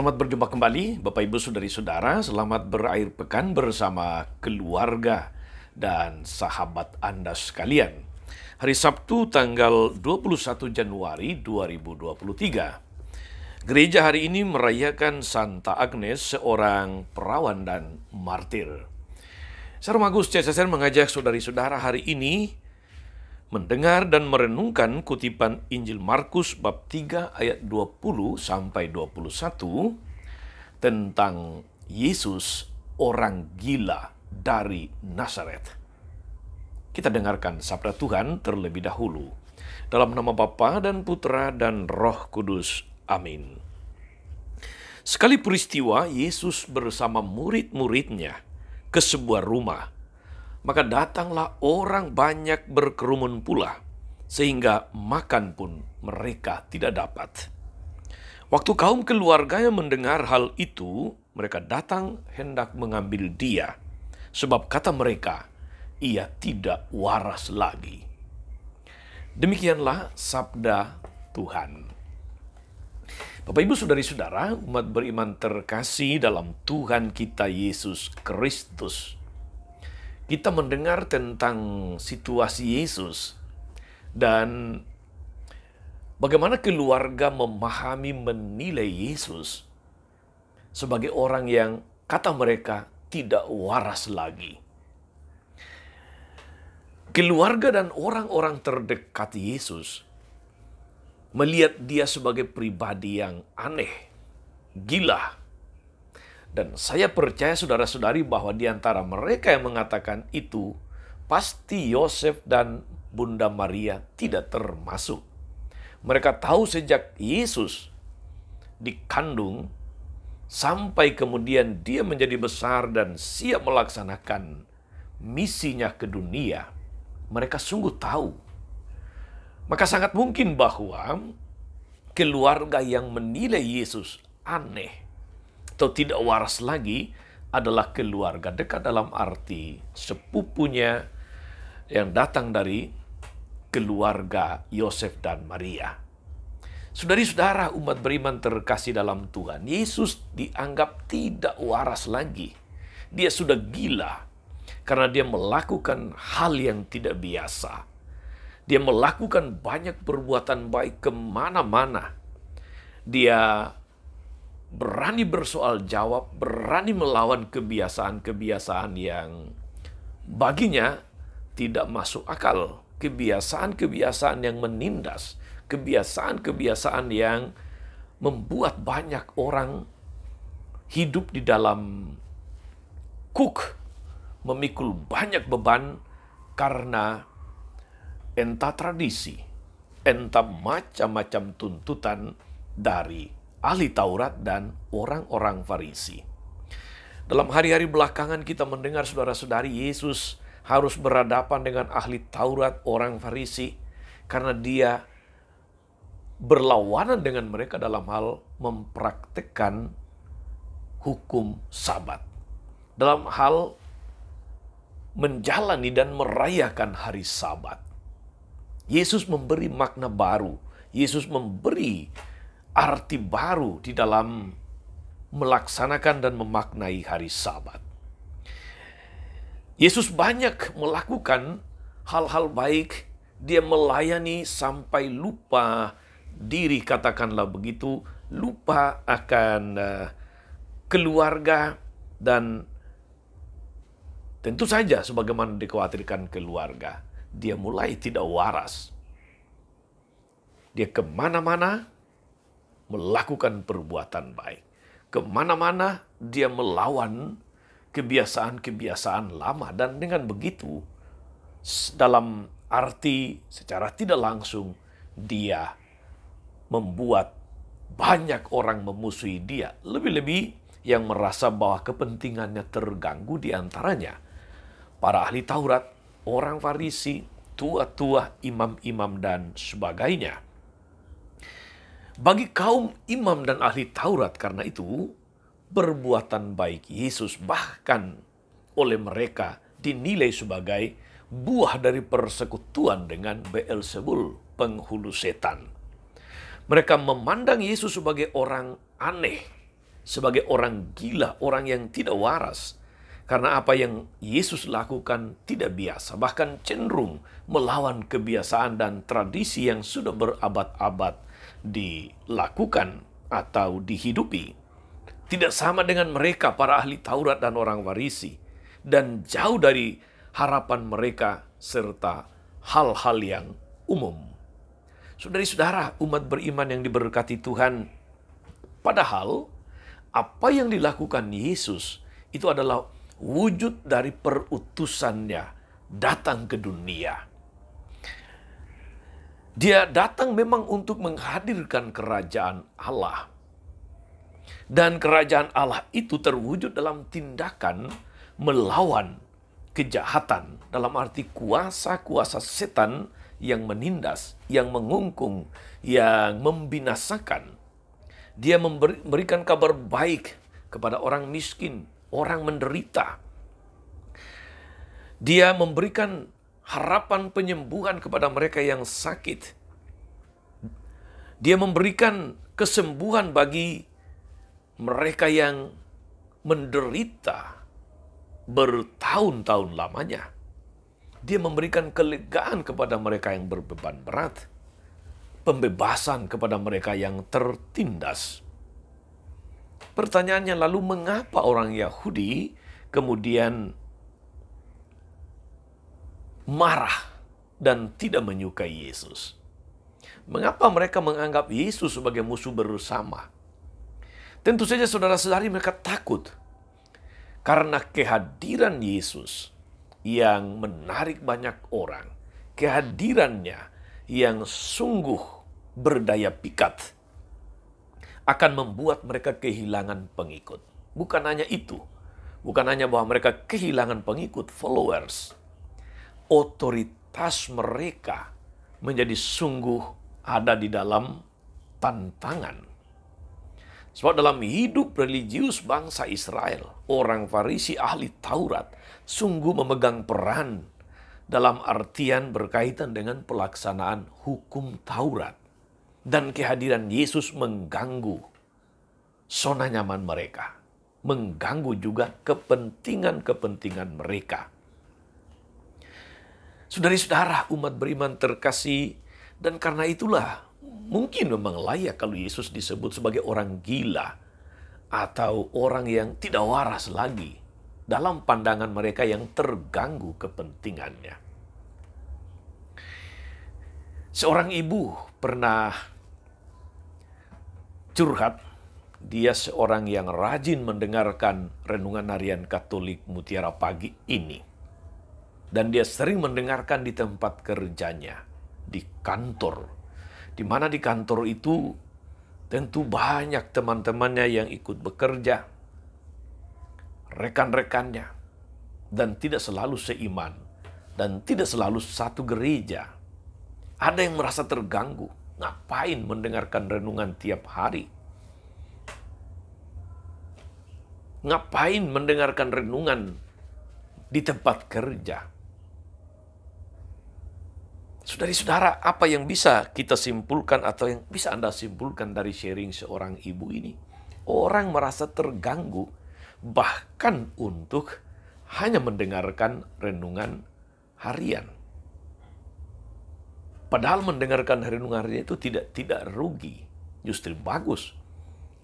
Selamat berjumpa kembali, Bapak Ibu Saudari-saudara. Selamat berakhir pekan bersama keluarga dan sahabat Anda sekalian. Hari Sabtu tanggal 21 Januari 2023. Gereja hari ini merayakan Santa Agnes, seorang perawan dan martir. Saudara Magus CSSN mengajak saudari-saudara hari ini mendengar dan merenungkan kutipan Injil Markus bab 3 ayat 20 sampai 21 tentang Yesus orang gila dari Nazaret. Kita dengarkan sabda Tuhan terlebih dahulu. Dalam nama Bapa dan Putra dan Roh Kudus. Amin. Sekali peristiwa Yesus bersama murid-muridnya ke sebuah rumah. Maka datanglah orang banyak berkerumun pula, sehingga makan pun mereka tidak dapat. Waktu kaum keluarganya mendengar hal itu, mereka datang hendak mengambil dia, sebab kata mereka, ia tidak waras lagi. Demikianlah sabda Tuhan. Bapak Ibu Saudari-saudara, umat beriman terkasih dalam Tuhan kita Yesus Kristus. Kita mendengar tentang situasi Yesus dan bagaimana keluarga memahami, menilai Yesus sebagai orang yang kata mereka tidak waras lagi. Keluarga dan orang-orang terdekat Yesus melihat dia sebagai pribadi yang aneh, gila. Dan saya percaya saudara-saudari bahwa di antara mereka yang mengatakan itu, pasti Yosef dan Bunda Maria tidak termasuk. Mereka tahu sejak Yesus dikandung, sampai kemudian dia menjadi besar dan siap melaksanakan misinya ke dunia. Mereka sungguh tahu. Maka sangat mungkin bahwa keluarga yang menilai Yesus aneh atau tidak waras lagi adalah keluarga dekat, dalam arti sepupunya yang datang dari keluarga Yosef dan Maria. Saudari-saudara umat beriman terkasih dalam Tuhan, Yesus dianggap tidak waras lagi. Dia sudah gila karena dia melakukan hal yang tidak biasa. Dia melakukan banyak perbuatan baik kemana-mana. Dia berani bersoal jawab, berani melawan kebiasaan-kebiasaan yang baginya tidak masuk akal. Kebiasaan-kebiasaan yang menindas, kebiasaan-kebiasaan yang membuat banyak orang hidup di dalam kuk, memikul banyak beban karena entah tradisi, entah macam-macam tuntutan dari ahli Taurat dan orang-orang Farisi. Dalam hari-hari belakangan kita mendengar saudara-saudari Yesus harus berhadapan dengan ahli Taurat, orang Farisi, karena dia berlawanan dengan mereka dalam hal mempraktekkan hukum Sabat. Dalam hal menjalani dan merayakan hari Sabat. Yesus memberi makna baru. Yesus memberi arti baru di dalam melaksanakan dan memaknai hari Sabat. Yesus banyak melakukan hal-hal baik. Dia melayani sampai lupa diri, katakanlah begitu, lupa akan keluarga, dan tentu saja sebagaimana dikhawatirkan keluarga, dia mulai tidak waras. Dia kemana-mana melakukan perbuatan baik. Kemana-mana dia melawan kebiasaan-kebiasaan lama. Dan dengan begitu, dalam arti secara tidak langsung, dia membuat banyak orang memusuhi dia. Lebih-lebih yang merasa bahwa kepentingannya terganggu, di antaranya para ahli Taurat, orang Farisi, tua-tua, imam-imam, dan sebagainya. Bagi kaum imam dan ahli Taurat, karena itu, perbuatan baik Yesus bahkan oleh mereka dinilai sebagai buah dari persekutuan dengan Beelzebul, penghulu setan. Mereka memandang Yesus sebagai orang aneh, sebagai orang gila, orang yang tidak waras. Karena apa yang Yesus lakukan tidak biasa, bahkan cenderung melawan kebiasaan dan tradisi yang sudah berabad-abad dilakukan atau dihidupi. Tidak sama dengan mereka, para ahli Taurat dan orang Farisi, dan jauh dari harapan mereka serta hal-hal yang umum. Saudara-saudara, umat beriman yang diberkati Tuhan, padahal apa yang dilakukan Yesus itu adalah wujud dari perutusannya datang ke dunia. Dia datang memang untuk menghadirkan kerajaan Allah. Dan kerajaan Allah itu terwujud dalam tindakan melawan kejahatan, dalam arti kuasa-kuasa setan yang menindas, yang mengungkung, yang membinasakan. Dia memberikan kabar baik kepada orang miskin, orang menderita. Dia memberikan harapan penyembuhan kepada mereka yang sakit. Dia memberikan kesembuhan bagi mereka yang menderita bertahun-tahun lamanya. Dia memberikan kelegaan kepada mereka yang berbeban berat, pembebasan kepada mereka yang tertindas. Pertanyaannya lalu, mengapa orang Yahudi kemudian marah dan tidak menyukai Yesus? Mengapa mereka menganggap Yesus sebagai musuh bersama? Tentu saja saudara-saudari, mereka takut karena kehadiran Yesus yang menarik banyak orang, kehadirannya yang sungguh berdaya pikat akan membuat mereka kehilangan pengikut. Bukan hanya itu, bukan hanya bahwa mereka kehilangan pengikut, followers, otoritas mereka menjadi sungguh ada di dalam tantangan. Sebab dalam hidup religius bangsa Israel, orang Farisi ahli Taurat sungguh memegang peran dalam artian berkaitan dengan pelaksanaan hukum Taurat. Dan kehadiran Yesus mengganggu zona nyaman mereka, mengganggu juga kepentingan-kepentingan mereka. Saudara-saudara, umat beriman terkasih, dan karena itulah mungkin memang layak kalau Yesus disebut sebagai orang gila atau orang yang tidak waras lagi dalam pandangan mereka yang terganggu kepentingannya. Seorang ibu pernah curhat, dia seorang yang rajin mendengarkan renungan harian Katolik Mutiara Pagi ini. Dan dia sering mendengarkan di tempat kerjanya, di kantor. Di mana di kantor itu tentu banyak teman-temannya yang ikut bekerja, rekan-rekannya, dan tidak selalu seiman, dan tidak selalu satu gereja. Ada yang merasa terganggu, ngapain mendengarkan renungan tiap hari? Ngapain mendengarkan renungan di tempat kerja? Saudara-saudara, apa yang bisa kita simpulkan atau yang bisa Anda simpulkan dari sharing seorang ibu ini? Orang merasa terganggu bahkan untuk hanya mendengarkan renungan harian. Padahal mendengarkan renungan harian itu tidak rugi, justru bagus.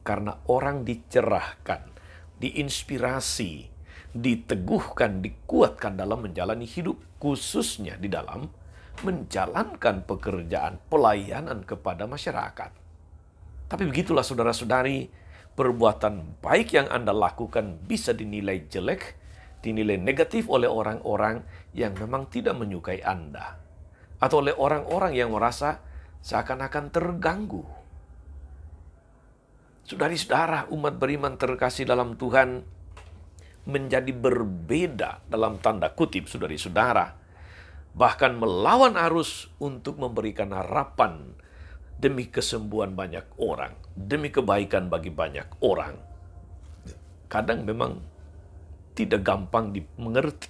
Karena orang dicerahkan, diinspirasi, diteguhkan, dikuatkan dalam menjalani hidup, khususnya di dalam menjalankan pekerjaan pelayanan kepada masyarakat. Tapi begitulah saudara-saudari, perbuatan baik yang Anda lakukan bisa dinilai jelek, dinilai negatif oleh orang-orang yang memang tidak menyukai Anda. Atau oleh orang-orang yang merasa seakan-akan terganggu. Saudari-saudara, umat beriman terkasih dalam Tuhan menjadi berbeda dalam tanda kutip, saudari-saudara. Bahkan melawan arus untuk memberikan harapan demi kesembuhan banyak orang, demi kebaikan bagi banyak orang. Kadang memang tidak gampang dimengerti,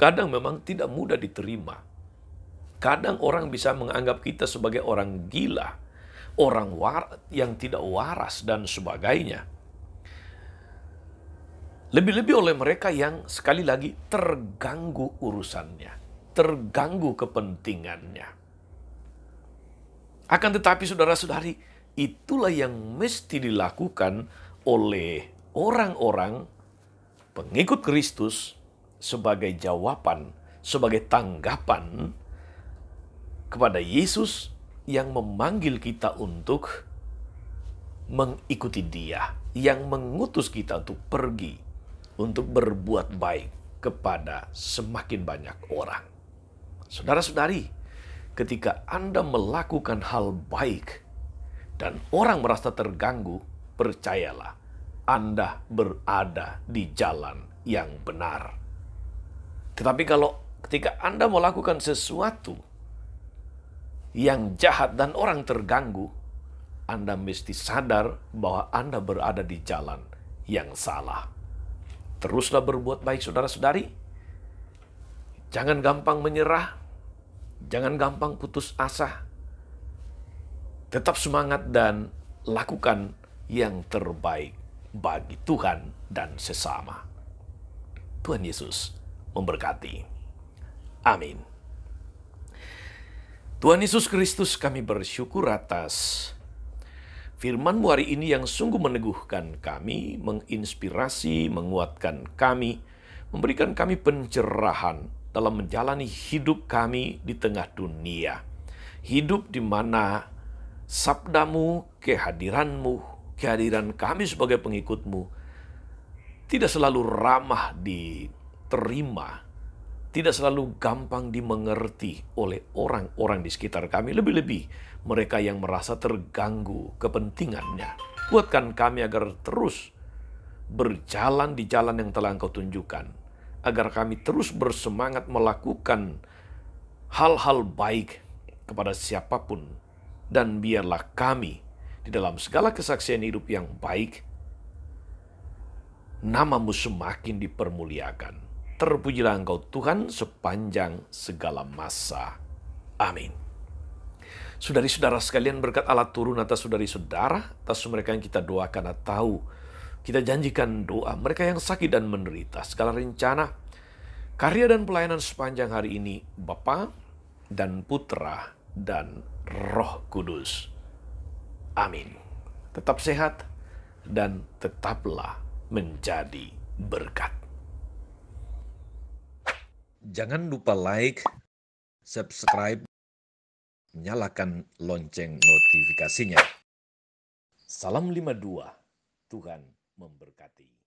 kadang memang tidak mudah diterima. Kadang orang bisa menganggap kita sebagai orang gila, orang yang tidak waras dan sebagainya. Lebih-lebih oleh mereka yang sekali lagi terganggu urusannya, terganggu kepentingannya. Akan tetapi saudara-saudari, itulah yang mesti dilakukan oleh orang-orang pengikut Kristus sebagai jawaban, sebagai tanggapan kepada Yesus yang memanggil kita untuk mengikuti Dia, yang mengutus kita untuk pergi, untuk berbuat baik kepada semakin banyak orang. Saudara-saudari, ketika Anda melakukan hal baik dan orang merasa terganggu, percayalah, Anda berada di jalan yang benar. Tetapi kalau ketika Anda melakukan sesuatu yang jahat dan orang terganggu, Anda mesti sadar bahwa Anda berada di jalan yang salah. Teruslah berbuat baik, saudara-saudari. Jangan gampang menyerah. Jangan gampang putus asa. Tetap semangat dan lakukan yang terbaik bagi Tuhan dan sesama. Tuhan Yesus memberkati. Amin. Tuhan Yesus Kristus, kami bersyukur atas firman-Mu hari ini yang sungguh meneguhkan kami, menginspirasi, menguatkan kami, memberikan kami pencerahan dalam menjalani hidup kami di tengah dunia. Hidup di mana sabda-Mu, kehadiran-Mu, kehadiran kami sebagai pengikut-Mu tidak selalu ramah diterima, tidak selalu gampang dimengerti oleh orang-orang di sekitar kami, lebih-lebih mereka yang merasa terganggu kepentingannya. Kuatkan kami agar terus berjalan di jalan yang telah Engkau tunjukkan, agar kami terus bersemangat melakukan hal-hal baik kepada siapapun, dan biarlah kami di dalam segala kesaksian hidup yang baik, nama-Mu semakin dipermuliakan. Terpujilah Engkau Tuhan sepanjang segala masa. Amin. Saudari-saudara sekalian, berkat Allah turun atas saudari-saudara, atas mereka yang kita doakan atau kita janjikan doa, mereka yang sakit dan menderita, segala rencana, karya dan pelayanan sepanjang hari ini, Bapa dan Putra dan Roh Kudus. Amin. Tetap sehat dan tetaplah menjadi berkat. Jangan lupa like, subscribe, nyalakan lonceng notifikasinya. Salam 52, Tuhan memberkati.